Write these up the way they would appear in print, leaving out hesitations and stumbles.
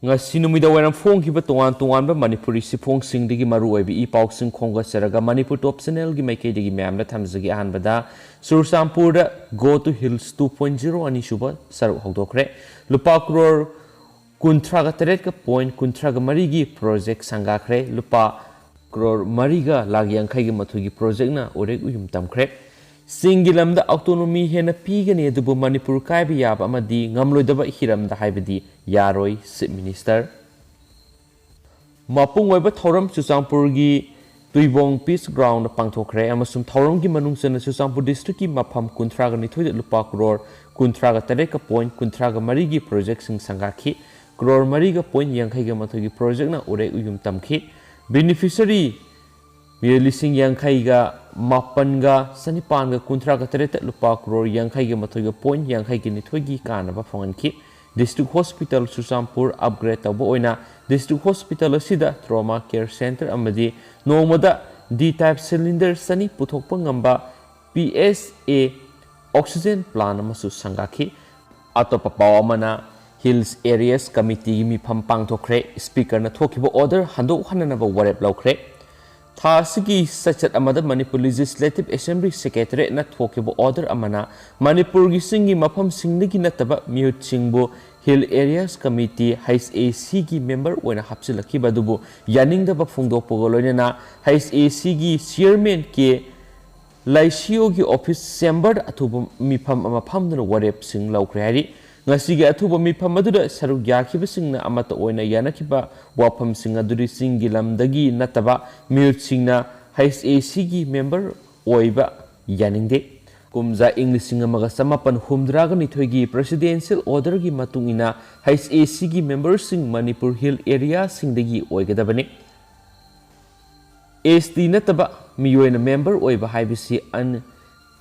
ngasi numida waram phong ki ba tongan tongan ba Manipuri sifong sing digi maru oi bi pauk sing khonga seraga Manipur top channel gi maike digi ma'am la thamjagi ahan bada Sursampur da go to hills 2.0 ani shuba saru hawdokre lupa crore kuntra ga teret ka point kuntra ga mari gi project sanga khre lupa crore mari ga lagyang khai gi mathu gi project na orek uyum tamkhre singilam da autonomy hena pigani dubu Manipur kai bi yab amadi ngamloidaba hiram da haibadi yaroi Chief Minister mapung waiba thoram Sursampur gi tuibong peace ground pangthokre amasum thoram gi manung chana Sursampur district ki mafam kuntra ga nithoi lupa crore kuntra ga tare ka point kuntra ga mari gi project sing sanga khi crore mari ga point yang khai ga mathu gi project na ore uyum tamkhi beneficiary Milising yang khai ga mapan ga sanipan ga kuntra ga tare lupa crore yang khai ga mathu ga point yang khai gi nithoi gi kana ba fongan khi District Hospital Sursampur upgrade tawbo oina District Hospital asida trauma care center amadi nomada D-type cylinder sani puthokpa ngamba PSA oxygen plant amasu sangakhi atopa pawamana hills areas committee mi phampang thokre speaker na thokibo order hando hanana ba warep lawkre Thasigi sachat amada Manipur Legislative Assembly Secretary na thokibo order amana Manipur gi singi mafam singnigi nataba mute singbo Hill Areas Committee HAC gi member oina hapsilaki badubu yaning da ba phungdo pogoloina na HAC gi chairman ke laisio gi office chamber athubu mifam ama phamduna warep sing lawkre hari ngasi gi athubu mifam aduda saru yakhiba singna amata oina yanakiba wafam sing aduri singi lamdagi nataba mute singna HAC gi member oiba yaningde kumza English amaga samapan humdraga nithoigi presidential order gi matungina HAC gi members sing Manipur Hill area singdagi oigadabani ST nataba miyoina member oiba haibisi an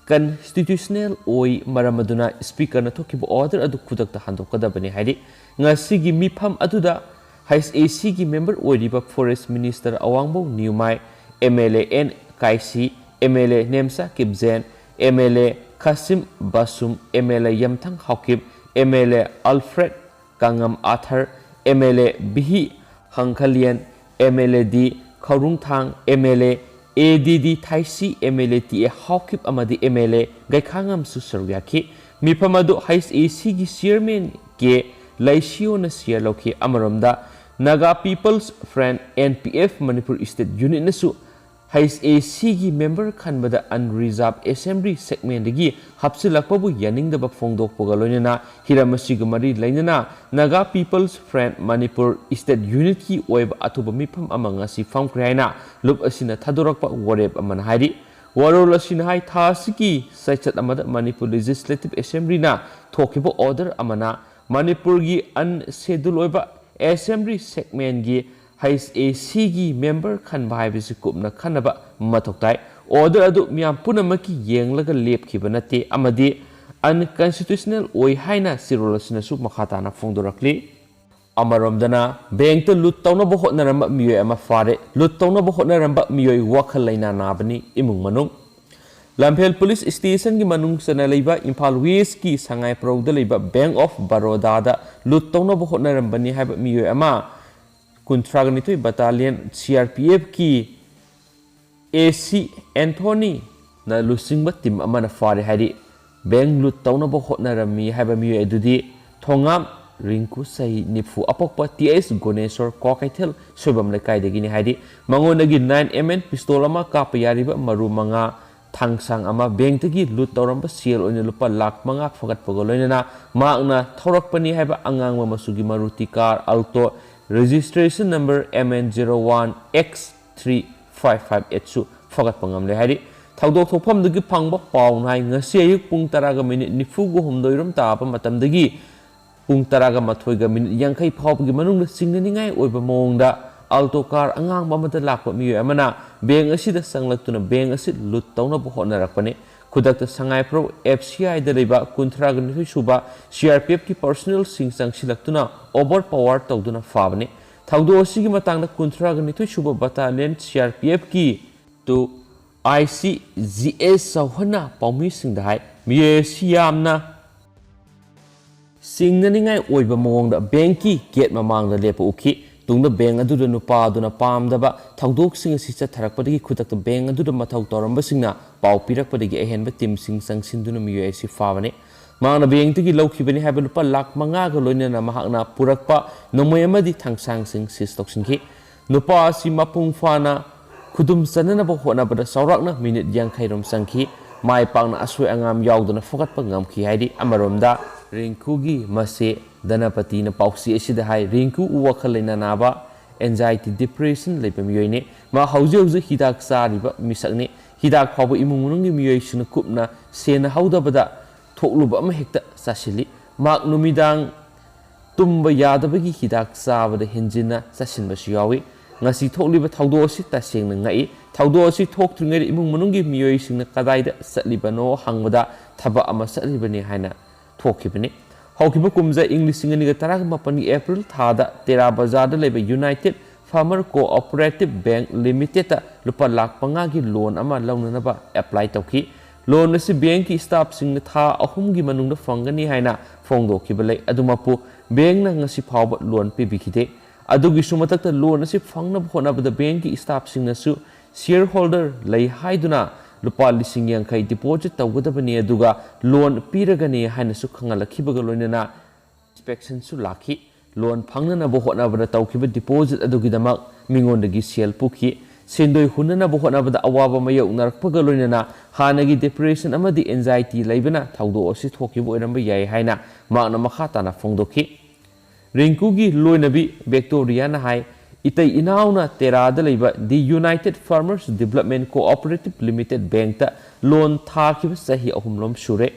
constitutional oi maramaduna speaker na thokibo order adu khudakta handokadabani haidi ngasi gi mifam aduda HAC gi member oiriba forest minister awangbo Newmai MLA N Kaisi MLA Nemsa Kibzen MLA Kasim Basum MLA Yamthang Haukip MLA Alfred Kangam Arthur MLA Bihi Hangkhalian MLA D Khaurungthang MLA ADD Thaisi MLA T Haukip amadi MLA Gaikhangam Susaryaki Mipamadu HAC gi chairman ke Laisio na share lokhi amaramda Naga People's Friend NPF Manipur State Unit nasu HAC gi member khanbada unreserved assembly segment dagi hapsilakpabu yaningdaba phongdokpoga loinana hiramasi gumari lainana Naga People's Friend Manipur State Unit ki oiba atuba mifam amanga si famkre haina lup asina thadorakpa warep amana hairi warol asina hai thasiki saichat amada Manipur Legislative Assembly na thokibo order amana Manipur gi unscheduled oiba assembly segment gi HAC gi member khan bhai bisi kupna khanaba matoktai order adu miam punamaki yenglaga lepkhiba nate amadi unconstitutional oi haina sirolasina su makhatana phongdorakli amaromdana bank ta lut tawna bo hotnaramba miyoi ama fare lut tawna bo hotnaramba miyoi wakhal laina nabani imung manung Lamphel Police Station gi manung sana leiba Imphal West ki sangai prowda leiba Bank of Baroda da lut tawna bo hotnarambani haiba miyoi ama Kuntraganitoi Battalion CRPF ki AC Anthony na lusingba tim amana fare hari beng lut tawna bo hotnarami haiba miyo edudi thongam rinku sai nifu apokpa TS Goneshwar Kokaithel soibam lekai degini hari mangonagi 9mm pistol ama kapa yariba maru manga thangsang ama beng tagi lut tawramba seal oina lupa lakh manga phagat pagoloina maakna thorakpani haiba angang masugi Maruti car Alto registration number MN01X3558 su fagat pangam le hari thawdok thokpham dagi phangba paw nai ngasi ayuk pung 10 ga minute nifugu humdoiram ta pa matam dagi pung 10 ga mathoi ga minute yangkai phawgi manung da singnaningai oiba mongda alto car angang bamata lakpa miyo amana beng asida sanglaktuna beng asid lut tawna bo honarakpane khudakta sangai pro FCI da leiba kuntragan suba CRPF ki personnel singsang silaktuna overpower tawduna fabane thawdo asigi matangda kuntragan suba battalion CRPF ki to ICGS sawhana paumi singdai miye siamna ꯁꯤꯡꯅꯅꯤꯡꯉꯥꯏ ꯑꯣꯏꯕ ꯃꯑꯣꯡꯗ ꯕꯦꯡꯀꯤ get ꯃꯃꯥꯡꯗ ꯂꯦꯞꯄ ꯎꯈꯤ꯫ ꯇꯨꯡꯗ ꯕꯦꯡ ꯑꯗꯨꯗ ꯅꯨꯄꯥ ꯑꯗꯨꯅ ꯄꯥꯝꯗꯕ ꯊꯧꯗꯣꯛꯁꯤꯡ ꯑꯁꯤ ꯆꯠꯊꯔꯛꯄꯗꯒꯤ ꯈꯨꯗꯛꯇ ꯕꯦꯡ ꯑꯗꯨꯗ ꯃꯊꯧ ꯇꯧꯔꯝꯕꯁꯤꯡꯅ ꯄꯥꯎ ꯄꯤꯔꯛꯄꯗꯒꯤ ꯑꯍꯦꯟꯕ ꯇꯤꯝꯁꯤꯡ ꯆꯪꯁꯤꯟꯗꯨꯅ ꯃꯤꯑꯣꯏ ꯑꯁꯤ ꯐꯥꯕꯅꯤ꯫ ꯃꯍꯥꯛꯅ ꯕꯦꯡꯛꯇꯒꯤ ꯂꯧꯈꯤꯕꯅꯤ ꯍꯥꯏꯕ ꯂꯨꯄꯥ ꯂꯥꯈ 5ꯒ ꯂꯣꯏꯅꯅ ꯃꯍꯥꯛꯅ ꯄꯨꯔꯛꯄ ꯅꯣꯡꯃꯩ ꯑꯃꯗꯤ ꯊꯥꯡꯁꯥꯡꯁꯤꯡ ꯁꯤꯖ ꯇꯧꯁꯤꯟꯈꯤ꯫ ꯅꯨꯄꯥ ꯑꯁꯤ ꯃꯄꯨꯡ ꯐꯥꯅ ꯈꯨꯗꯨꯝ ꯆꯟꯅꯅꯕ ꯍꯣꯠꯅꯕꯗ ꯆꯥꯎꯔꯥꯛꯅ ꯃꯤꯅꯤꯠ 50ꯔꯣꯝ ꯆꯪꯈꯤ꯫ ꯃꯥꯏ ꯄꯥꯛꯅ ꯑꯁꯣꯏ ꯑꯉꯥꯝ ꯌꯥꯎꯗꯅ ꯐꯒꯠꯄ ꯉꯝꯈꯤ ꯍꯥꯏꯗꯤ ꯑꯃꯔꯣꯝꯗ ꯔꯤꯡꯀꯨꯒꯤ ꯃꯁꯦ ꯙꯅꯄꯇꯤꯅ ꯄꯥꯎꯆꯦ ꯑꯁꯤꯗ ꯍꯥꯏ ꯔꯤꯡꯀꯨ ꯋꯥꯈꯜ ꯂꯩꯅꯥ ꯅꯥꯕ ꯑꯦꯟꯖꯥꯏꯇꯤ ꯗꯤꯄ꯭ꯔꯦꯁꯟ ꯂꯩꯕ ꯃꯤꯑꯣꯏꯅꯤ꯫ ꯃꯥ ꯍꯧꯖꯤꯛ ꯍꯤꯗꯥꯛ ꯆꯥꯔꯤꯕ ꯃꯤꯁꯛꯅꯤ꯫ ꯍꯤꯗꯥꯛ ꯐꯥꯎꯕ ꯏꯃꯨꯡ ꯃꯅꯨꯡꯒꯤ ꯃꯤꯑꯣꯏꯁꯤꯡꯅ ꯀꯨꯞꯅ ꯁꯦꯟꯅꯍꯧꯗꯕꯗ ꯊꯣꯛꯂꯨꯕ ꯑꯃ ꯍꯦꯛꯇ ꯆꯥꯁꯤꯜꯂꯤ꯫ ꯃꯍꯥꯛ ꯅꯨꯃꯤꯗꯥꯡ ꯇꯨꯝꯕ ꯌꯥꯗꯕꯒꯤ ꯍꯤꯗꯥꯛ ꯆꯥꯕꯗ ꯍꯦꯟꯖꯤꯟꯅ ꯆꯥꯁꯤꯟꯕꯁꯨ ꯌꯥꯎꯏ꯫ ꯉꯁꯤ ꯊꯣꯛꯂꯤꯕ ꯊꯧꯗꯣꯛ ꯑꯁꯤ ꯇꯁꯦꯡꯅ ꯉꯛꯏ꯫ ꯊꯧꯗꯣꯛ ꯑꯁꯤ ꯊꯣꯛꯇ꯭ꯔꯤꯉꯩꯗ ꯏꯃꯨꯡ ꯃꯅꯨꯡꯒꯤ ꯃꯤꯑꯣꯏꯁꯤꯡꯅ ꯀꯗꯥꯏꯗ ꯆꯠꯂꯤꯕꯅꯣ ꯍꯪꯕꯗ ꯊꯕꯛ ꯑꯃ ꯆꯠꯂꯤꯕꯅꯤ ꯍꯥꯏꯅ ꯊꯣꯛꯈꯤꯕꯅꯤ꯫ ꯍꯧꯈꯤꯕ ꯀꯨꯝꯖꯥ ꯏꯪ 2018ꯒꯤ ꯑꯦꯄ꯭ꯔꯤꯜ ꯊꯥꯗ ꯇꯦꯔꯥ ꯕꯖꯥꯔꯗ ꯂꯩꯕ ꯌꯨꯅꯥꯏꯇꯦꯗ ꯐꯥꯔꯃꯔ ꯀꯣꯑꯣꯄꯔꯦꯇꯤꯕ ꯕꯦꯡꯛ ꯂꯤꯃꯤꯇꯦꯗꯇ ꯂꯨꯄꯥ ꯂꯥꯈ 5ꯒꯤ ꯂꯣꯟ ꯑꯃ ꯂꯧꯅꯅꯕ ꯑꯦꯄ꯭ꯂꯥꯏ ꯇꯧꯈꯤ꯫ ꯂꯣꯟ ꯑꯁꯤ ꯕꯦꯡꯛꯀꯤ ꯁ꯭ꯇꯥꯐꯁꯤꯡꯅ ꯊꯥ 3ꯒꯤ ꯃꯅꯨꯡꯗ ꯐꯪꯒꯅꯤ ꯍꯥꯏꯅ ꯐꯣꯡꯗꯣꯛꯈꯤꯕ ꯂꯩ꯫ ꯑꯗꯨꯃꯛꯄꯨ ꯕꯦꯡꯛꯅ ꯉꯁꯤ ꯐꯥꯎꯕ ꯂꯣꯟ ꯄꯤꯕꯤꯈꯤꯗꯦ꯫ ꯑꯗꯨꯒꯤꯁꯨ ꯃꯊꯛꯇ ꯂꯣꯟ ꯑꯁꯤ ꯐꯪꯅꯕ ꯍꯣꯠꯅꯕꯗ ꯕꯦꯡꯛꯀꯤ ꯁ꯭ꯇꯥꯐꯁꯤꯡꯅꯁꯨ ꯁꯤꯌꯔ ꯍꯣꯜꯗꯔ ꯂꯩ ꯍꯥꯏꯗꯨꯅ ꯂꯨꯄꯥ 50,000 ꯗꯤꯄꯣꯖꯤꯠ ꯇꯧꯒꯗꯕꯅꯤ ꯑꯗꯨꯒ ꯂꯣꯟ ꯄꯤꯔꯒꯅꯤ ꯍꯥꯏꯅꯁꯨ ꯈꯪꯍꯜꯂꯛꯈꯤꯕꯒ ꯂꯣꯏꯅꯅ ꯏꯟꯁꯄꯦꯛꯁꯟꯁꯨ ꯂꯥꯛꯈꯤ꯫ ꯂꯣꯟ ꯐꯪꯅꯅꯕ ꯍꯣꯠꯅꯕꯗ ꯇꯧꯈꯤꯕ ꯗꯤꯄꯣꯖꯤꯠ ꯑꯗꯨꯒꯤꯗꯃꯛ ꯃꯤꯉꯣꯟꯗꯒꯤ ꯁꯦꯜ ꯄꯨꯈꯤ꯫ ꯁꯦꯟꯗꯣꯏ ꯍꯨꯟꯅꯅꯕ ꯍꯣꯠꯅꯕꯗ ꯑꯋꯥꯕ ꯃꯥꯌꯣꯛꯅꯔꯛꯄꯒ ꯂꯣꯏꯅꯅ ꯍꯥꯟꯅꯒꯤ ꯗꯤꯄ꯭ꯔꯦꯁꯟ ꯑꯃꯗꯤ ꯑꯦꯟꯖꯥꯏꯇꯤ ꯂꯩꯕꯅ ꯊꯧꯗꯣꯛ ꯑꯁꯤ ꯊꯣꯛꯈꯤꯕ ꯑꯣꯏꯔꯝꯕ ꯌꯥꯏ ꯍꯥꯏꯅ ꯃꯍꯥꯛꯅ ꯃꯈꯥ ꯇꯥꯅ ꯐꯣꯡꯗꯣꯛꯈꯤ꯫ ꯔꯤꯡꯀꯨꯒꯤ ꯂꯣꯏꯅꯕꯤ ꯚꯤꯛꯇꯣꯔꯤꯌꯥꯅ ꯍꯥꯏ ꯏꯇꯩ ꯏꯅꯥꯎꯅ ꯇꯦꯔꯥꯗ ꯂꯩꯕ the united farmers development cooperative limited ꯕꯦꯡꯛꯇ ꯂꯣꯟ ꯊꯥꯈꯤꯕ ꯆꯍꯤ 3 ꯁꯨꯔꯦ꯫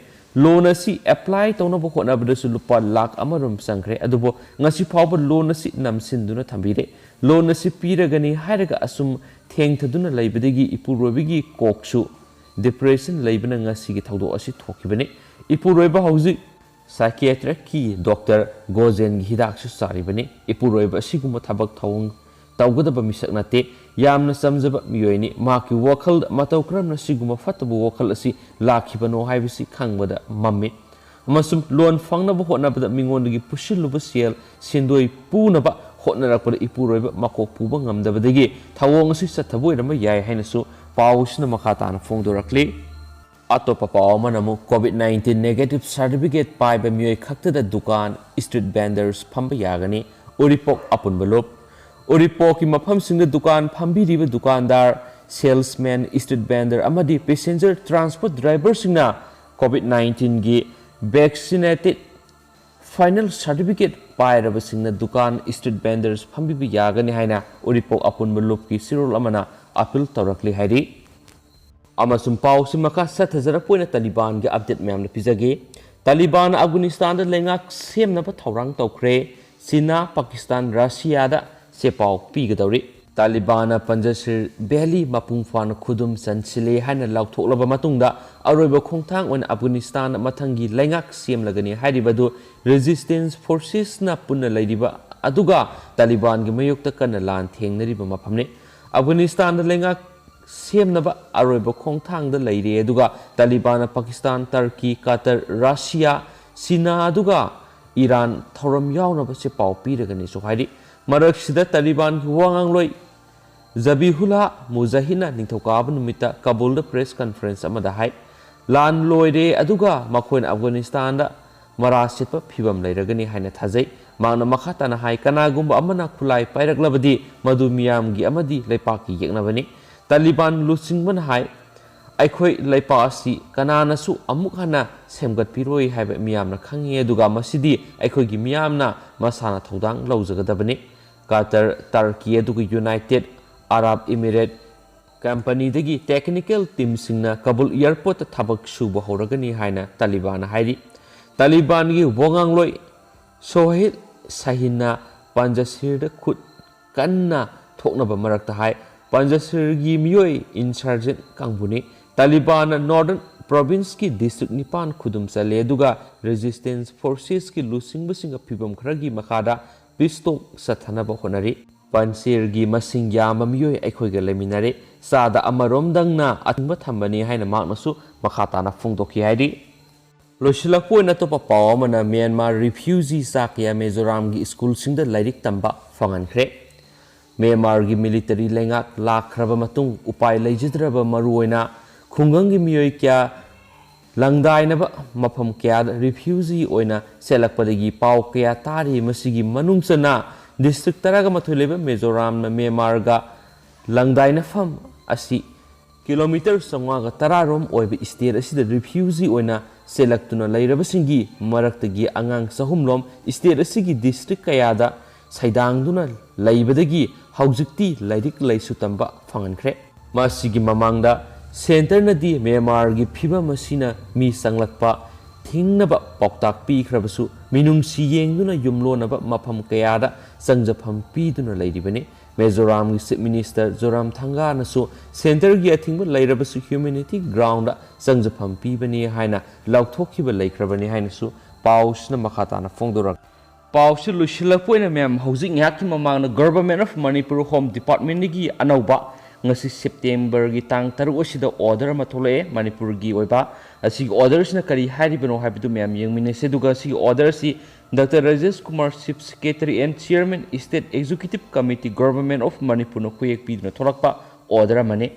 ꯂꯣꯟ ꯑꯁꯤ ꯑꯦꯄ꯭ꯂꯥꯏ ꯇꯧꯅꯕ ꯍꯣꯠꯅꯕꯗꯁꯨ ꯂꯨꯄꯥ ꯂꯥꯈ 1 ꯆꯪꯈ꯭ರೆ꯫ ꯑꯗꯨꯕꯨ ꯉꯁꯤ ꯐꯥꯎꯕ ꯂꯣꯟ ꯑꯁꯤ ꯅꯝꯁꯤꯟꯗꯨꯅ ꯊꯝꯕꯤꯔꯦ꯫ ꯂꯣꯟ ꯑꯁꯤ ꯄꯤꯔꯒꯅꯤ ꯍꯥꯏꯔꯒ ꯑꯁꯨꯝ ꯊꯦꯡꯊꯗꯨꯅ ꯂꯩꯕꯗꯒꯤ ꯏꯄꯨꯔꯣꯏꯕꯒꯤ ꯀꯣꯛꯁꯨ ꯗꯤꯄ꯭ꯔꯦꯁꯟ ꯂꯩꯕꯅ ꯉꯁꯤꯒꯤ ꯊꯧꯗꯣꯛ ꯑꯁꯤ ꯊꯣꯛꯈꯤꯕꯅꯤ꯫ ꯏꯄꯨꯔꯣꯏꯕ ꯍꯧꯖꯤꯛ ꯁꯥꯏꯀꯤꯌꯥꯇ꯭ꯔꯤꯛꯀꯤ ꯗꯣꯛꯇꯔ ꯒꯣꯖꯦꯟꯒꯤ ꯍꯤꯗꯥꯛꯁꯨ ꯆꯥꯔꯤꯕꯅꯤ꯫ ꯏꯄꯨꯔꯣꯏꯕ ꯑꯁꯤꯒꯨꯝꯕ ꯊꯕꯛ ꯊꯧꯑꯣꯡ ꯇꯧꯒꯗꯕ ꯃꯤꯁꯛ ꯅꯠꯇꯦ꯫ ꯌꯥꯝꯅ ꯆꯝꯖꯕ ꯃꯤꯑꯣꯏꯅꯤ꯫ ꯃꯍꯥꯛꯀꯤ ꯋꯥꯈꯜꯗ ꯃꯇꯧ ꯀꯔꯝꯅ ꯁꯤꯒꯨꯝꯕ ꯐꯠꯇꯕ ꯋꯥꯈꯜ ꯑꯁꯤ ꯂꯥꯛꯈꯤꯕꯅꯣ ꯍꯥꯏꯕꯁꯤ ꯈꯪꯕꯗ ꯃꯝꯃꯤ꯫ ꯑꯃꯁꯨꯡ ꯂꯣꯟ ꯐꯪꯅꯕ ꯍꯣꯠꯅꯕꯗ ꯃꯤꯉꯣꯟꯗꯒꯤ ꯄꯨꯁꯤꯜꯂꯨꯕ ꯁꯦꯟꯗꯣꯏ ꯄꯨꯅꯕ ꯍꯣꯠꯅꯔꯛꯄꯗ ꯏꯄꯨꯔꯣꯏꯕ ꯃꯀꯣꯛ ꯄꯨꯕ ꯉꯝꯗꯕꯗꯒꯤ ꯊꯧꯑꯣꯡ ꯑꯁꯤ ꯆꯠꯊꯕ ꯑꯣꯏꯔꯝꯕ ꯌꯥꯏ ꯍꯥꯏꯅꯁꯨ ꯄꯥꯎ ꯑꯁꯤꯅ ꯃꯈꯥ ꯇꯥꯅ ꯐꯣꯡꯗꯣꯔꯛꯂꯤ꯫ ꯑꯇꯣꯞꯄ ꯄꯥꯎ ꯑꯃꯅ ꯑꯃꯨꯛ COVID-19 ꯅꯦꯒꯦꯇꯤꯚ ꯁꯥꯔꯇꯤꯐꯤꯀꯦꯠ ꯄꯥꯏꯕ ꯃꯤꯑꯣꯏ ꯈꯛꯇꯗ ꯗꯨꯀꯥꯟ, ꯁ꯭ꯇ꯭ꯔꯤꯠ ꯚꯦꯟꯗꯔꯁ ꯐꯝꯕ ꯌꯥꯒꯅꯤ꯫ ꯎꯔꯤꯄꯣꯛ ꯑꯄꯨꯟꯕ ꯂꯨꯞ ꯎꯔꯤꯄꯣꯛꯀꯤ ꯃꯐꯝꯁꯤꯡꯗ ꯗꯨꯀꯥन ꯐꯝꯕꯤꯔꯤꯕ ꯗꯨꯀꯥꯟꯗꯥꯔ, ꯁꯦꯜꯁꯃꯦꯟ, ꯁ꯭ꯇ꯭ꯔꯤꯠ ꯚꯦꯟꯗꯔ ꯑꯃꯗꯤ ꯄꯦꯁꯦꯟꯖꯔ ꯇ꯭ꯔꯥꯟꯁꯄꯣꯔꯠ ꯗ꯭राꯏꯚꯔꯁꯤꯡꯅ COVID-19ꯒꯤ ꯚꯦꯛꯁꯤꯅꯦꯇꯦꯗ ꯐꯥꯏꯅꯦꯜ ꯁꯥꯔꯇꯤꯐꯤꯀꯦꯠ ꯄꯥꯏꯔꯕꯁꯤꯡꯅ ꯗꯨꯀꯥन, ꯁ꯭ꯇ꯭ꯔꯤꯠ ꯚꯦꯟꯗꯔꯁ ꯐꯝꯕꯤꯕ ꯌꯥꯒꯅꯤ ꯍꯥꯏꯅ ꯎꯔꯤꯄꯣꯛ ꯑꯄꯨꯟꯕ ꯂꯨꯞꯀꯤ ꯆꯤꯔꯣꯜ ꯑꯃꯅ ꯑꯄꯤꯜ ꯇꯧꯔꯛꯂꯤ ꯍꯥꯏꯔꯤ꯫ ꯑꯃꯁꯨꯡ ꯄꯥꯎꯁꯤ ꯃꯈꯥ ꯆꯠꯊꯖꯔꯛꯄ ꯑꯣꯏꯅ ꯇꯥꯂꯤꯕꯥꯟꯒꯤ ꯑꯞꯗꯦꯠ ꯃꯌꯥꯝꯅ ꯄꯤꯖꯒꯦ꯫ ꯇꯥꯂꯤꯕꯥꯟꯅ ꯑꯐꯒꯥꯅꯤꯁꯇꯥꯟꯗ ꯂꯩꯉꯥꯛ ꯁꯦꯝꯅꯕ ꯊꯧꯔꯥꯡ ꯇꯧꯈ꯭ꯔꯦ꯫ ꯆꯤꯅꯥ, ꯄꯥꯀꯤꯁꯇꯥꯟ, ꯔꯁꯤꯌꯥꯗ ꯆꯦꯄꯥꯎ ꯄꯤꯒꯗꯧꯔꯤ꯫ ꯇꯥꯂꯤꯕꯥꯟꯅ ꯄꯟꯖꯁꯤꯔ ꯚꯦꯂꯤ ꯃꯄꯨꯡ ꯐꯥꯅ ꯈꯨꯗꯨꯝ ꯆꯟꯁꯤꯜꯂꯦ ꯍꯥꯏꯅ ꯂꯥꯎꯊꯣꯛꯂꯕ ꯃꯇꯨꯡꯗ ꯑꯔꯣꯏꯕ ꯈꯣꯡꯊꯥꯡ ꯑꯣꯏꯅ ꯑꯐꯒꯥꯅꯤꯁꯇꯥꯟꯗ ꯃꯊꯪꯒꯤ ꯂꯩꯉꯥꯛ ꯁꯦꯝꯂꯒꯅꯤ ꯍꯥꯏꯔꯤꯕꯗꯨ ꯔꯦꯖꯤꯁꯇꯦꯟꯁ ꯐꯣꯔꯁꯦꯁꯅ ꯄꯨꯟꯅ ꯂꯩꯔꯤꯕ ꯑꯗꯨꯒ ꯇꯥꯂꯤꯕꯥꯟꯒꯤ ꯃꯥꯌꯣꯛꯇ ꯀꯟꯅ ꯂꯥꯟ ꯊꯦꯡꯅꯔꯤꯕ ꯃꯐꯝꯅꯤ꯫ ꯑꯐꯒꯥꯅꯤꯁꯇꯥꯟꯗ ꯂꯩꯉꯥꯛ ꯁꯦꯝꯅꯕ ꯑꯔꯣꯏꯕ ꯈꯣꯡꯊꯥꯡꯗ ꯂꯩꯔꯦ ꯑꯗꯨꯒ ꯇꯥꯂꯤꯕꯥꯟꯅ ꯄꯥꯀꯤꯁꯇꯥꯟ, ꯇꯔꯀꯤ, ꯀꯇꯔ, ꯔꯁꯤꯌꯥ, ꯆꯤꯅꯥ ꯑꯗꯨꯒ ꯏꯔꯥꯟ ꯊꯧꯔꯝ ꯌꯥꯎꯅꯕ ꯆꯦꯄꯥꯎ ꯄꯤꯔꯒꯅꯤꯁꯨ ꯍꯥꯏꯔꯤ꯫ ꯃꯔꯛꯁꯤꯗ ꯇꯥꯂꯤꯕꯥꯟꯒꯤ ꯋꯥꯉꯥꯡꯂꯣꯏ ꯖꯕꯤꯍꯨꯜꯂꯥ ꯃꯨꯖꯥꯍꯤꯗꯅ ꯅꯤꯡꯊꯧꯀꯥꯕ ꯅꯨꯃꯤꯠꯇ ꯀꯥꯕꯨꯜꯗ ꯄ꯭ꯔꯦꯁ ꯀꯟꯐꯔꯦꯟꯁ ꯑꯃꯗ ꯍꯥꯏ ꯂꯥꯟ ꯂꯣꯏꯔꯦ ꯑꯗꯨꯒ ꯃꯈꯣꯏꯅ ꯑꯐꯒꯥꯅꯤꯁꯇꯥꯟꯗ ꯃꯔꯥ ꯁꯤꯠꯄ ꯐꯤꯕꯝ ꯂꯩꯔꯒꯅꯤ ꯍꯥꯏꯅ ꯊꯥꯖꯩ꯫ ꯃꯍꯥꯛꯅ ꯃꯈꯥ ꯇꯥꯅ ꯍꯥꯏ ꯀꯅꯥꯒꯨꯝꯕ ꯑꯃꯅ ꯈꯨꯠꯂꯥꯏ ꯄꯥꯏꯔꯛꯂꯕꯗꯤ ꯃꯗꯨ ꯃꯤꯌꯥꯝꯒꯤ ꯑꯃꯗꯤ ꯂꯩꯄꯥꯛꯀꯤ ꯌꯦꯛꯅꯕꯅꯤ꯫ ꯇꯥꯂꯤꯕꯥꯟ ꯂꯨꯆꯤꯡꯕꯅ ꯍꯥꯏ ꯑꯩꯈꯣꯏ ꯂꯩꯄꯥꯛ ꯑꯁꯤ ꯀꯅꯥꯅꯁꯨ ꯑꯃꯨꯛ ꯍꯟꯅ ꯁꯦꯝꯒꯠꯄꯤꯔꯣꯏ ꯍꯥꯏꯕ ꯃꯤꯌꯥꯝꯅ ꯈꯪꯉꯤ ꯑꯗꯨꯒ ꯃꯁꯤꯗꯤ ꯑꯩꯈꯣꯏꯒꯤ ꯃꯤꯌꯥꯝꯅ ꯃꯁꯥꯅ ꯊꯧꯗꯥꯡ ꯂꯧꯖꯒꯗꯕꯅꯤ꯫ ꯀꯇꯔ, ꯇꯔꯀꯤ ꯑꯗꯨꯒ United Arab Emirates ꯀꯝꯄꯅꯤꯗꯒꯤ technical ꯇꯤꯝꯁꯤꯡꯅ Kabul ꯑꯦꯌꯔꯄꯣꯔꯠꯇ ꯊꯕꯛ ꯁꯨꯕ ꯍꯧꯔꯒꯅꯤ ꯍꯥꯏꯅ ꯇꯥꯂꯤꯕꯥꯟꯅ ꯍꯥꯏꯔꯤ꯫ ꯇꯥꯂꯤꯕꯥꯟꯒꯤ ꯋꯥꯉꯥꯡꯂꯣꯏ ꯁꯣꯍꯤꯗ ꯁꯥꯍꯤꯟꯅ ꯄꯟꯖꯁꯤꯔꯗ ꯈꯨꯠ ꯀꯟꯅ ꯊꯣꯛꯅꯕ ꯃꯔꯛꯇ ꯍꯥꯏ ꯄꯟꯖꯁꯤꯔꯒꯤ ꯃꯤꯑꯣꯏ ꯏꯟꯁꯔꯖꯦꯟꯠ ꯀꯥꯡꯕꯨꯅꯤ꯫ ꯇꯥꯂꯤꯕꯥꯟꯅ ꯅꯣꯔꯗꯔꯟ ꯄ꯭ꯔꯣꯚꯤꯟꯁꯀꯤ ꯗꯤꯁꯇ꯭ꯔꯤꯛ 9 ꯈꯨꯗꯨꯝ ꯆꯜꯂꯦ ꯑꯗꯨꯒ ꯔꯦꯖꯤꯁꯇꯦꯟꯁ ꯐꯣꯔꯁꯦꯁꯀꯤ ꯂꯨꯆꯤꯡꯕꯁꯤꯡꯒ ꯐꯤꯚꯝ ꯈꯔꯒꯤ ꯃꯈꯥꯗ ꯄꯤꯁꯇꯣꯛ ꯆꯠꯊꯅꯕ ꯍꯣꯠꯅꯔꯤ꯫ ꯄꯟꯁꯦꯔꯒꯤ ꯃꯁꯤꯡ ꯌꯥꯝꯕ ꯃꯤꯑꯣꯏ ꯑꯩꯈꯣꯏꯒ ꯂꯩꯃꯤꯟꯅꯔꯦ꯫ ꯆꯥꯗ ꯑꯃꯔꯣꯝꯗꯪꯅ ꯑꯊꯤꯡꯕ ꯊꯝꯕꯅꯤ ꯍꯥꯏꯅ ꯃꯍꯥꯛꯅꯁꯨ ꯃꯈꯥ ꯇꯥꯅ ꯐꯣꯡꯗꯣꯛꯈꯤ ꯍꯥꯏꯔꯤ꯫ लोइसिलक्पो ओइना तोपा पाव अमना म्यांमार रिफ्यूजी साकिया मिजोराम की स्कूल सिंगदा लाइरिक तंबा फंगनख्रे म्यांमार की मिलिटरी लेंगाक लाखरबा मतुंग उपाय लेजिद्रबा मरुओइना खुंगंग की मियोय क्या लंगदाइनबा मफम क्या रिफ्यूजी ओइना सेलकपदगी पाव क्या तारी मसिगी मनुंगसना डिस्ट्रिक्ट तरागा मथुइ लेबा मिजोराम म्यांमार गा लंगदाइनफम असि किलोमीटर संवागा तरारोम ओइबा स्टेट असिदा रिफ्यूजी ओइना सेलक्तुना लैरबसिंगी मरक्तगी अंगांग सहुमलोम स्टेट असिगी डिस्ट्रिक्ट कयादा सैदांगदुना लैबदगी हौजिक्ति लाइरिक लाइसु तंबा फंगनख्रे मासिगी ममांगदा सेंटर नदी म्यांमार की फिबम असिना मी संगलकपा थिंगनबा पौताक पीख्रबसु मिनुंगसी येंगदुना युमलोनबा मफम कयादा संजफम पीदुना लैरिबने मिजोराम की चीफ मिनिस्टर जोराम थांगानसु सेंटर की अथिंग लैरबसु ह्यूमैनिटी ग्राउंड संजफम पीबने हाइना लौथोखिबा लैख्रबने हाइनसु पाउसना मखाताना फोंदोरक पाउस लुसिलपोइना मैम हौजिक न्याकी ममांगना government of Manipur home department की अनौबा ngasi September gi tang taru asida order ma thole Manipur gi oiba asi order sina kari haribano habidu myam yengmine se duga si order si Dr. Rajesh Kumar Chief Secretary and Chairman State Executive Committee Government of Manipur no kuyek pidna thorakpa order mane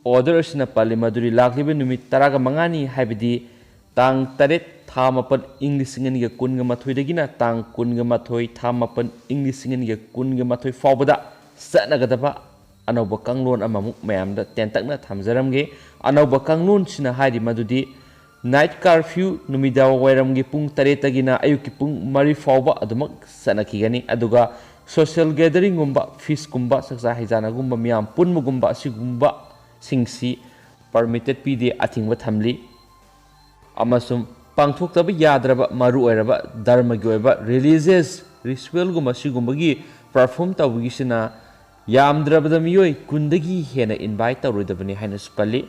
order sina pali maduri laklibe numit taraga mangani habidi tang taret tha mapan English ngani ga kun ga mathoi dagina tang kun ga mathoi tha mapan English ngani ga kun ga mathoi fawbada sanagadaba अनौबा कांगलोन अममुक मैम तेंतकना थमजरमगे अनौबा कांगलोन सिना हारि मदुदी नाइट कर्फ्यू नुमिदा वैरमगे पुंग तरेतगिना अयुकी पुंग मरी फावबा अदुमक सनखिगनी अदुगा सोशल गैदरिंग गुंबा फीस गुंबा सक्सा हिजाना गुंबा मियाम पुनमु गुंबा सिगुंबा सिंगसी परमिटेड पीदे अथिंगबा थमली अमसुम पांगथोक्तबा याद्रबा मरु ओइरबा धर्मगी ओइबा रिलीजियस रिचुअल गुंबा सिगुंबगी परफॉर्म तबगिसिना यामद्रबदा मियोय कुंदगी हेना इनवाइट तौरोदबनी हाइना सुपल्ली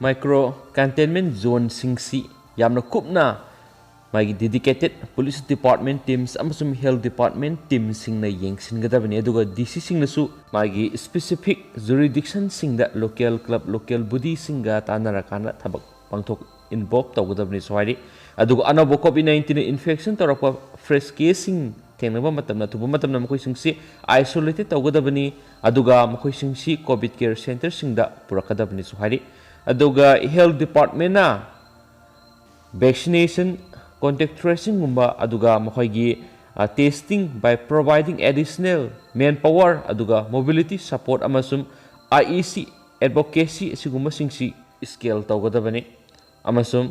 माइक्रो कंटेनमेंट जोन सिंगसी यामना कुपना मागी डेडिकेटेड पुलिस डिपार्टमेंट टीम्स अमसुम हेल्थ डिपार्टमेंट टीम सिंगना येंगसिनगदबनी अदुगा डीसी सिंगनसु मागी specific jurisdiction सिंगदा local club local बुदी सिंगा तानरकाना थबक पांगथोक इन्वॉल्व तौगदबनी सोहारी अदुगा अनबो कोविड-19 इन्फेक्शन तौरप फ्रेश केसिंग थेंगनबा मतमना तुबा मतमना मखोइसिंगसी आइसोलेटेड तौगदबनी अदुगा मखोइसिंगसी कोविड केयर सेंटर सिंगदा पुरकदबनी सोहारी अदुगा हेल्थ डिपार्टमेंट ना वैक्सीनेशन कॉन्टैक्ट ट्रेसिंग गुंबा अदुगा मखोइगी testing by providing additional man power अदुगा मोबिलिटी सपोर्ट अमसुम आईईसी एडवोकेसी सिगुंबा सिंगसी स्केल तौगदबनी अमसुम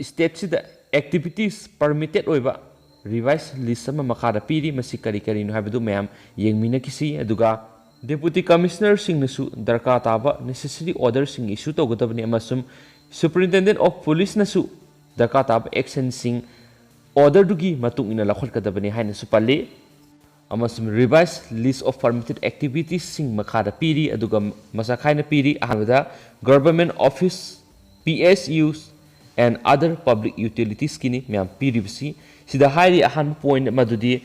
स्टेट सिदा एक्टिविटीज परमिटेड ओइबा रिवाइज लिस्ट मखादा पीरी मसी करी करीनो हाबिदु मैम येंगमिना किसी अदुगा डेप्यूटी कमिश्नर सिंगनसु दरकार ताबा नेसेसरी ऑर्डर सिंग इशू तौगदबनी अमसुम सुपरिटेंडेंट ऑफ पुलिस नसु दरकार ताबा एक्शन सिंग ऑर्डर दुगी मतुंग इना लखलकदबनी हाइना सुपल्ली अमसुम revise list of permitted activities सिंग मखादा पीरी अदुगा मसाखाइना पीरी अहाबदा government office PSUs and other public utilities kini मैम पीरीबसी सिदा हाइरी अहान पॉइंट मदुदी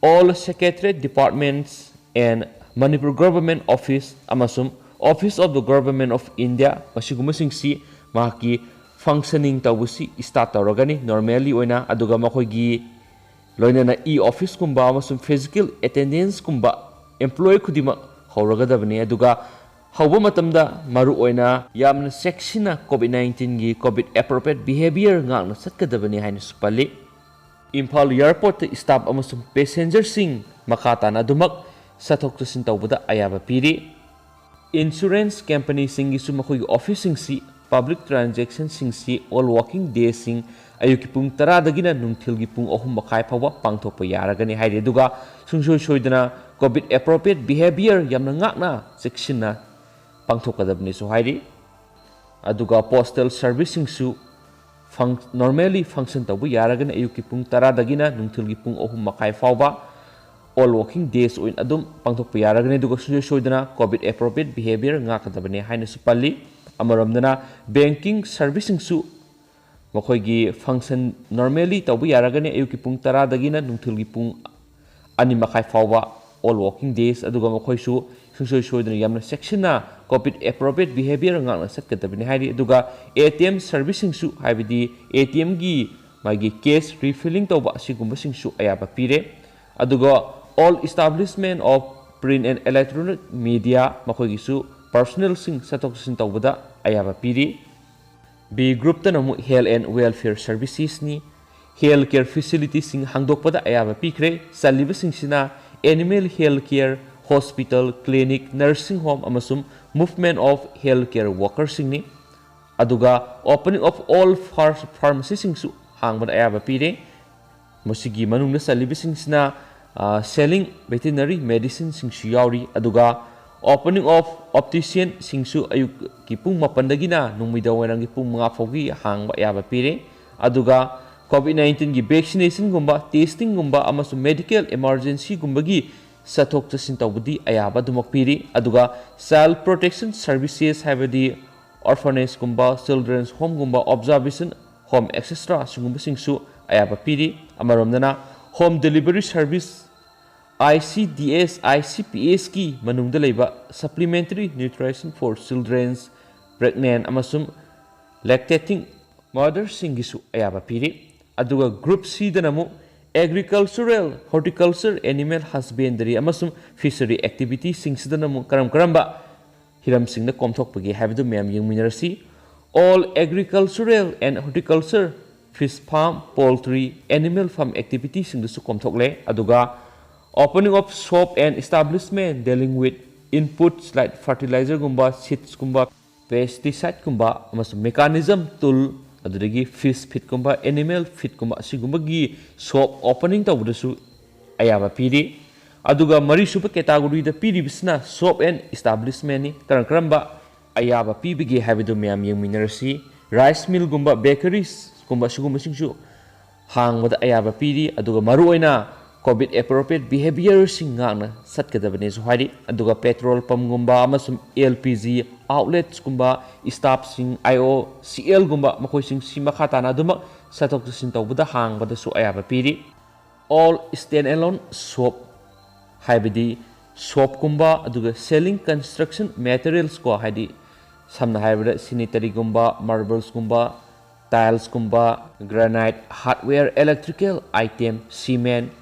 all secretariat departments and Manipur government office amasum office of the government of India masiguma singsi mahaki functioning tawusi start tawragani normally oina aduga makhoigi loinana office kumba amasum physical attendance kumba employee khudima hawragadabani aduga hauba matamda maru oina yamna sectiona covid-19 gi covid appropriate behavior ngakna satkadabani haina supali Imphal airport staff amasum passenger sing makhatana dumak sathok chasin tawbada ayaba piri insurance company sing isu makhoi office sing si public transaction sing si all working days sing ayuki pung 10 dagina nungthil gi pung 3 makhai phawa pangthokpa yaragani haire duga sungsoi soidana covid appropriate behavior yamna ngakna section na pangthokadabni so hairi aduga postal servicing su normally function tabu yaragana ayuki pung 10 dagina nungthilgi pung 3 makai fawba all working days oin adum pangthokpa yaragani duga soidana covid appropriate behavior ngakadabani haina supalli amaramdana banking servicing su makhoigi function normally tabu yaragani ayuki pung 10 dagina nungthilgi pung 2 makai fawba all working days aduga makhoi su sungsoi soidana yamna sectionna covid appropriate behavior ngakna satkadabani hairi aduga ATM servicing su haibidi ATM gi magi cash refilling tawba sigumba singsu ayaba pire aduga all establishment of print and electronic media makoi gisu personal sing satok sin tawbada ayaba piri B group tanamu health and welfare services ni health care facilities sing hangdokpada ayaba pikre saliba singsina animal health care hospital clinic nursing home amasum movement of healthcare workers singni aduga opening of all pharmacy singsu hangbada ayaba pire musigi manungna saliba singsina selling veterinary medicine singsu yauri aduga opening of optician singsu ayuk ki pung mapandagina numida warangi pung mga fogi hangba ayaba pire aduga COVID-19 gi vaccination gumba testing gumba amasum medical emergency gumba gi sathok chasin tawbudi ayaba dumak piri aduga child protection services habadi orphanage gumba children's home gumba observation home etc singumba singsu ayaba piri amaromdana home delivery service ICDS ICPS ki manungda leiba supplementary nutrition for children's pregnant amasum lactating mothers singisu ayaba piri aduga group C danamu agricultural horticulture animal husbandry amasum fishery activity singsidanamu karamba hiram singna komthokpagi habdu mem yengminarasi all agricultural and horticulture fish farm poultry animal farm activity singdusu komthokle aduga opening of shop and establishment dealing with inputs like fertilizer gumba seeds gumba pesticide gumba amasum mechanism tool adudagi fish feed gumba animal feed gumba sigumba gi shop opening tawdusu ayaba piri aduga mari suba category da piri bisna shop and establishment ni karamba ayaba pibigi habidu myam yengminarasi rice mill gumba bakeries gumba sigumba singsu hangwada ayaba piri aduga maru oina covid appropriate behavior singana satkadabane suhari aduga petrol pump gumba amasum LPG outlets gumba staff sing IOCL gumba makoi sing sima khatana duma satok sin tawbuda hangbada su ayaba piri all stand alone shop haibidi shop gumba aduga selling construction materials ko haidi samna haibada sanitary gumba marbles gumba tiles gumba granite hardware electrical item cement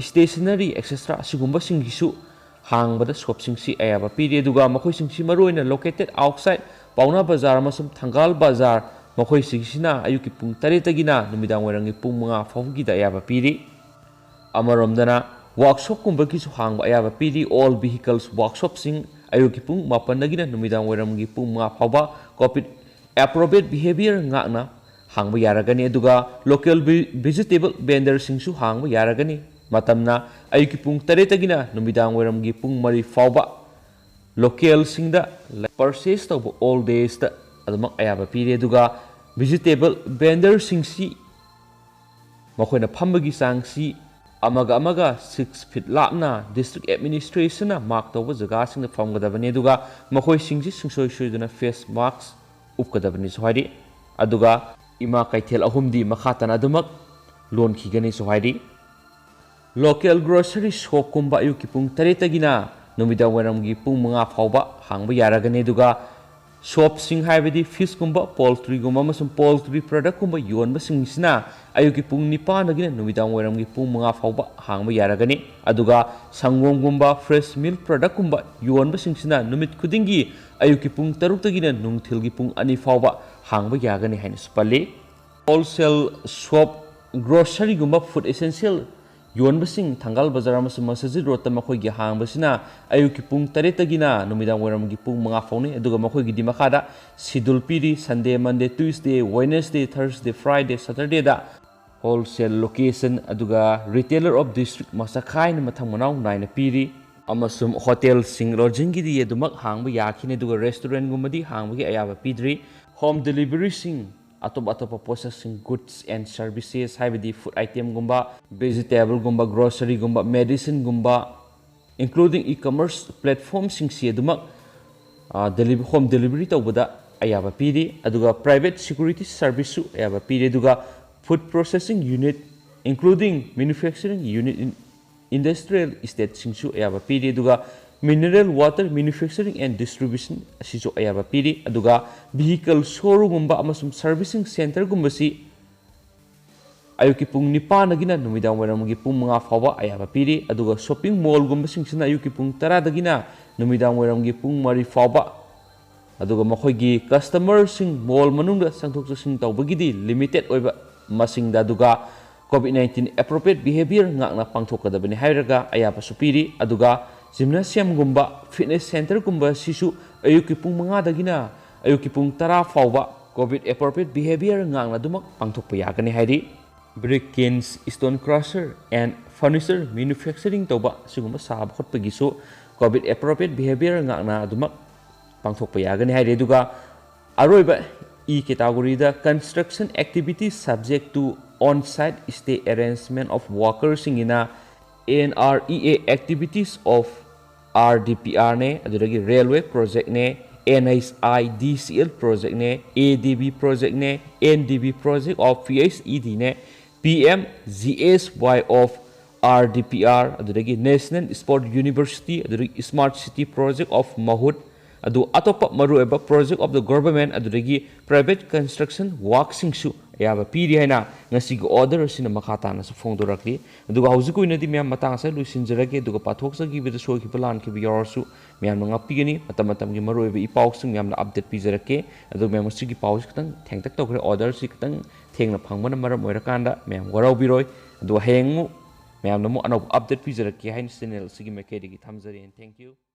stationery etc sigumba singisu hangbada shop singsi ayaba piri aduga makoi singsi maroina located outside pauna bazar amasum thangal bazar makoi singsina ayuki pung 3 tagina numidang warangi pung 5 fawgi da ayaba piri amaromdana workshop kumba ki su hangba ayaba piri all vehicles workshop sing ayuki pung 8 tagina numidang warangi pung 5 fawba covid appropriate behavior ngakna hangba yaragani aduga local vegetable vendor singsu hangba yaragani matamna ayuki pung 3 tagina numidang waramgi pung 3 fawba local singda purchase tawba all days ta adumak ayaba piri aduga vegetable vendor singsi makoina phambagi sangsi amaga 6 feet lapna district administration na mark tawba jaga singda famgadabani aduga makoi singsi sungsoi soiduna face mask upkadabani sohari aduga ima kaithel ahumdi makhatana adumak loan khigani sohari local grocery shop kumba ayuki pung 3 tagina numida waramgi pung 5 fawba hangba yaragani duga shop sing haibadi fish kumba poultry gumba masum poultry product kumba yonba singsina ayuki pung 9 nagina numida waramgi pung 5 fawba hangba yaragani aduga sangom gumba fresh milk product kumba yonba singsina numit khudingi ayuki pung 3 tagina nungthilgi pung 2 fawba hangba yagani haina spali wholesale shop grocery gumba food essential yon basing tanggal bazar amasum masjid road ta makoi gi hang basina ayuki pung 3 tagina numidang waram gi pung 5 fauni aduga makoi gi dimakada sidul piri sunday monday tuesday wednesday thursday friday saturday da wholesale location aduga retailer of district masakai na mathang manau naina piri amasum hotel sing lodging gi di adumak hangba yakhine aduga restaurant gumadi hangba gi ayaba pidri home delivery sing atop processing goods and services haibidi food item gumba vegetable gumba grocery gumba medicine gumba including e-commerce platform sing si adumak home delivery tawbada ayaba piri aduga private security service su ayaba piri aduga food processing unit including manufacturing unit in industrial estate sing su ayaba piri aduga mineral water manufacturing and distribution asisu ayaba piri aduga vehicle showroom gumba amasum servicing center gumbasi ayuki pung nipa nagina numidang waramgi pung mga fawa ayaba piri aduga shopping mall gumba singsina ayuki pung tara dagina numidang waramgi pung mari fawa aduga makhoigi customer sing mall manungda sangthok sing tawbagidi limited oiba masingda aduga COVID-19 appropriate behavior ngakna pangthokadabani hairaga ayaba supiri aduga gymnasium gumba fitness center gumba sisu ayuki pung mga dagina ayuki pung tara fawa COVID appropriate behavior ngakna dumak pangthokpa yagani hairi brick kilns stone crusher and furniture manufacturing tawba sigumba sab khotpagisu COVID appropriate behavior ngakna dumak pangthokpa yagani hairi aduga aroiba E category the construction activities subject to on-site stay arrangement of workers in NREA activities of RDPR ne aduragi railway project ne NHI DCL project ne ADB project ne NDB project of PSED ne PMGSY of RDPR aduragi National Sport University aduragi Smart City project of Mahut adu atopa maru eba project of the government aduragi private construction work singsu ayaba piri haina ngasi go order sina makhata na phongdorakli aduga haujiku inadi myam matang sa luisinjarage aduga pathoksa gi bida shoki plan ki yorsu myam nga pigani matam matam gi maru eba ipaw sing myam na update pijarake adu myam sigi paw kitang thengtak tokre order si kitang thengna phangmana maram oirakanda myam gorau biroi adu hengu myam na mu anau update pijarake hain channel sigi mekedi gi thamjari and thank you.